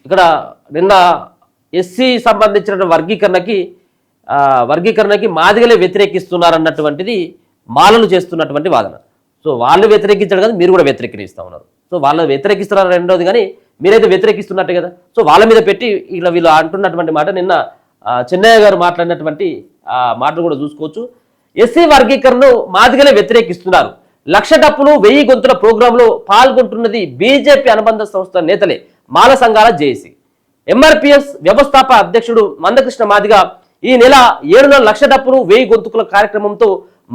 ఇక్కడ నిన్న ఎస్సీ సంబంధించిన వర్గీకరణకి మాదిగలే వ్యతిరేకిస్తున్నారన్నటువంటిది మాలలు చేస్తున్నటువంటి వాదన. సో వాళ్ళు వ్యతిరేకించడం కదా, మీరు కూడా వ్యతిరేకిస్తూ ఉన్నారు. సో వాళ్ళు వ్యతిరేకిస్తున్నారు రెండోది, కానీ మీరైతే వ్యతిరేకిస్తున్నట్టే కదా. సో వాళ్ళ మీద పెట్టి ఇలా వీళ్ళు అంటున్నటువంటి మాట నిన్న చెన్నయ్య గారు మాట్లాడినటువంటి మాటలు కూడా చూసుకోవచ్చు. ఎస్సీ వర్గీకరణను మాదిగలే వ్యతిరేకిస్తున్నారు, 1,00,000 డప్పులు 1000 గొంతుల ప్రోగ్రాంలో పాల్గొంటున్నది బీజేపీ అనుబంధ సంస్థ నేతలే, మాల సంఘాల జేఏసీ. ఎంఆర్పీఎస్ వ్యవస్థాపక అధ్యక్షుడు మందకృష్ణ మాదిగ ఈ నెల 7న 1,00,000 డప్పులు 1000 గొంతుకుల కార్యక్రమంతో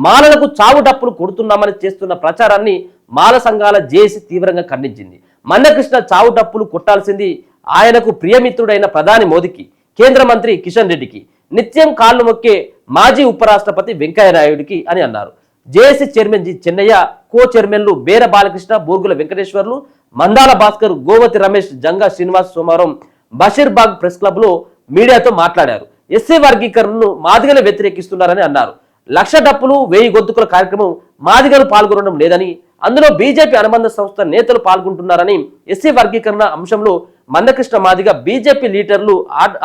మాలలకు చావు డప్పులు కొడుతున్నామని చేస్తున్న ప్రచారాన్ని మాల సంఘాల జేఏసీ తీవ్రంగా ఖండించింది. మందకృష్ణ చావు డప్పులు కొట్టాల్సింది ఆయనకు ప్రియమిత్రుడైన ప్రధాని మోదీకి, కేంద్ర మంత్రి కిషన్ రెడ్డికి, నిత్యం కాళ్ళు మొక్కే మాజీ ఉపరాష్ట్రపతి వెంకయ్య నాయుడికి అని అన్నారు. జేఏసీ చైర్మన్ జి చెన్నయ్య, కో చైర్మన్లు బేర బాలకృష్ణ, బోర్గుల వెంకటేశ్వర్లు, మందాల భాస్కర్, గోవతి రమేష్, జంగా శ్రీనివాస్ సోమవారం బషీర్బాగ్ ప్రెస్ క్లబ్ లో మీడియాతో మాట్లాడారు. ఎస్సీ వర్గీకరణను మాదిగలు వ్యతిరేకిస్తున్నారని అన్నారు. 1,00,000 డప్పులు 1000 గొంతుకుల కార్యక్రమం మాదిగలు పాల్గొనడం లేదని, అందులో బీజేపీ అనుబంధ సంస్థ నేతలు పాల్గొంటున్నారని, ఎస్సీ వర్గీకరణ అంశంలో మందకృష్ణ మాదిగ బీజేపీ లీడర్లు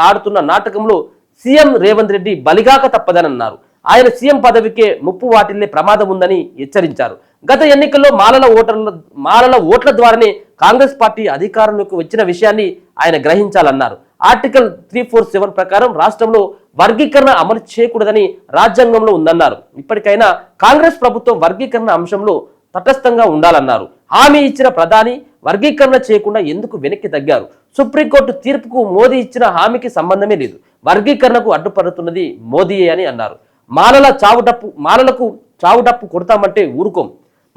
ఆడుతున్న నాటకంలో సీఎం రేవంత్ రెడ్డి బలిగాక తప్పదని అన్నారు. ఆయన సీఎం పదవికే ముప్పు వాటిల్లే ప్రమాదం ఉందని హెచ్చరించారు. గత ఎన్నికల్లో మాలల ఓట్ల ద్వారానే కాంగ్రెస్ పార్టీ అధికారంలోకి వచ్చిన విషయాన్ని ఆయన గ్రహించాలన్నారు. ఆర్టికల్ 347 ప్రకారం రాష్ట్రంలో వర్గీకరణ అమలు చేయకూడదని రాజ్యాంగంలో ఉందన్నారు. ఇప్పటికైనా కాంగ్రెస్ ప్రభుత్వం వర్గీకరణ అంశంలో తటస్థంగా ఉండాలన్నారు. హామీ ఇచ్చిన ప్రధాని వర్గీకరణ చేయకుండా ఎందుకు వెనక్కి తగ్గారు? సుప్రీంకోర్టు తీర్పుకు మోదీ ఇచ్చిన హామీకి సంబంధమే లేదు, వర్గీకరణకు అడ్డుపడుతున్నది మోదీయే అని అన్నారు. మాలలకు చావు డప్పు కొడతామంటే ఊరుకోం.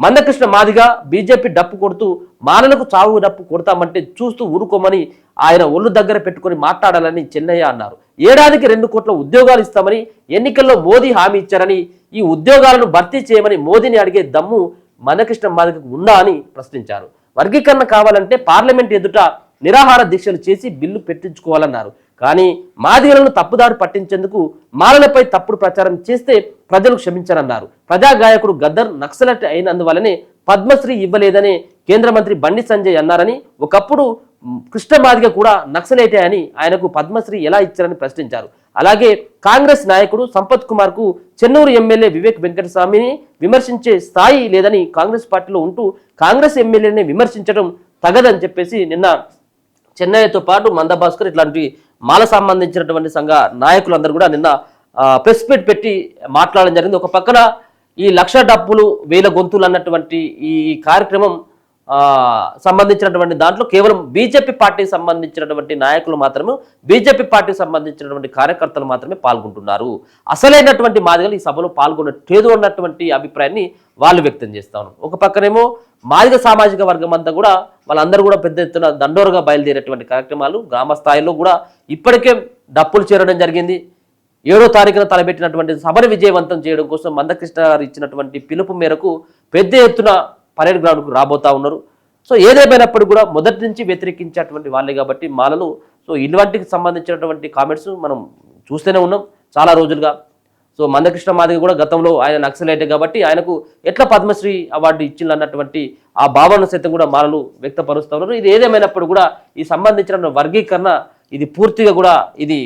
మందకృష్ణ మాదిగా బీజేపీ డప్పు కొడుతూ మాలలకు చావు డప్పు కొడతామంటే చూస్తూ ఊరుకోమని ఆయన ఒళ్ళు దగ్గర పెట్టుకుని మాట్లాడాలని చెన్నయ్య అన్నారు. ఏడాదికి 2 కోట్ల ఉద్యోగాలు ఇస్తామని ఎన్నికల్లో మోదీ హామీ ఇచ్చారని, ఈ ఉద్యోగాలను భర్తీ చేయమని మోదీని అడిగే దమ్ము మందకృష్ణ మాదిగకు ఉందా అని ప్రశ్నించారు. వర్గీకరణ కావాలంటే పార్లమెంట్ ఎదుట నిరాహార దీక్షలు చేసి బిల్లు పెట్టించుకోవాలన్నారు. కానీ మాదిగలను తప్పుదారి పట్టించేందుకు మాలలపై తప్పుడు ప్రచారం చేస్తే ప్రజలు క్షమించరన్నారు. ప్రజా గాయకుడు గద్దర్ నక్సలైట్ అయినందువల్లనే పద్మశ్రీ ఇవ్వలేదని కేంద్ర మంత్రి బండి సంజయ్ అన్నారని, ఒకప్పుడు కృష్ణ మాదిగ కూడా నక్సలైటే అని ఆయనకు పద్మశ్రీ ఎలా ఇచ్చారని ప్రశ్నించారు. అలాగే కాంగ్రెస్ నాయకుడు సంపత్ కుమార్ కు చెన్నూరు ఎమ్మెల్యే వివేక్ వెంకటస్వామిని విమర్శించే స్థాయి లేదని, కాంగ్రెస్ పార్టీలో ఉంటూ కాంగ్రెస్ ఎమ్మెల్యేని విమర్శించడం తగదని చెప్పేసి నిన్న చెన్నయ్యతో పాటు మందభాస్కర్ ఇట్లాంటి మాల సంబంధించినటువంటి సంఘ నాయకులందరూ కూడా నిన్న ప్రెస్ మీట్ పెట్టి మాట్లాడడం జరిగింది. ఒక పక్కన ఈ 1,00,000 డప్పులు 1000 గొంతులు అన్నటువంటి ఈ కార్యక్రమం సంబంధించినటువంటి దాంట్లో కేవలం బీజేపీ పార్టీకి సంబంధించినటువంటి నాయకులు మాత్రమే, బీజేపీ పార్టీకి సంబంధించినటువంటి కార్యకర్తలు మాత్రమే పాల్గొంటున్నారు. అసలైనటువంటి మాదిగలు ఈ సభలో పాల్గొనట్లేదు అన్నటువంటి అభిప్రాయాన్ని వాళ్ళు వ్యక్తం చేస్తాను. ఒక పక్కనేమో మాదిగ సామాజిక వర్గం అంతా కూడా వాళ్ళందరూ కూడా పెద్ద ఎత్తున దండోరుగా బయలుదేరేటువంటి కార్యక్రమాలు గ్రామ స్థాయిలో కూడా ఇప్పటికే డప్పులు చేరడం జరిగింది. 7వ తారీఖున తలబెట్టినటువంటి సభను విజయవంతం చేయడం కోసం మందకృష్ణ గారు ఇచ్చినటువంటి పిలుపు మేరకు పెద్ద ఎత్తున పరేడ్ గ్రౌండ్కు రాబోతా ఉన్నారు. సో ఏదేమైనప్పుడు కూడా మొదటి నుంచి వ్యతిరేకించేటువంటి వాళ్ళే కాబట్టి మాలలు, సో ఇలాంటికి సంబంధించినటువంటి కామెంట్స్ మనం చూస్తూనే ఉన్నాం చాలా రోజులుగా. సో మందకృష్ణ మాదిగ కూడా గతంలో ఆయన నక్సలైటే కాబట్టి ఆయనకు ఎట్లా పద్మశ్రీ అవార్డు ఇచ్చింది అన్నటువంటి ఆ భావన సైతం కూడా మాలలు వ్యక్తపరుస్తూ ఉన్నారు. ఇది ఏదేమైనప్పుడు కూడా ఈ సంబంధించిన వర్గీకరణ ఇది పూర్తిగా కూడా ఇది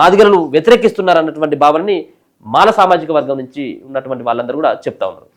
మాదిగలను వ్యతిరేకిస్తున్నారు అన్నటువంటి భావనని మాల సామాజిక వర్గం నుంచి ఉన్నటువంటి వాళ్ళందరూ కూడా చెప్తా ఉన్నారు.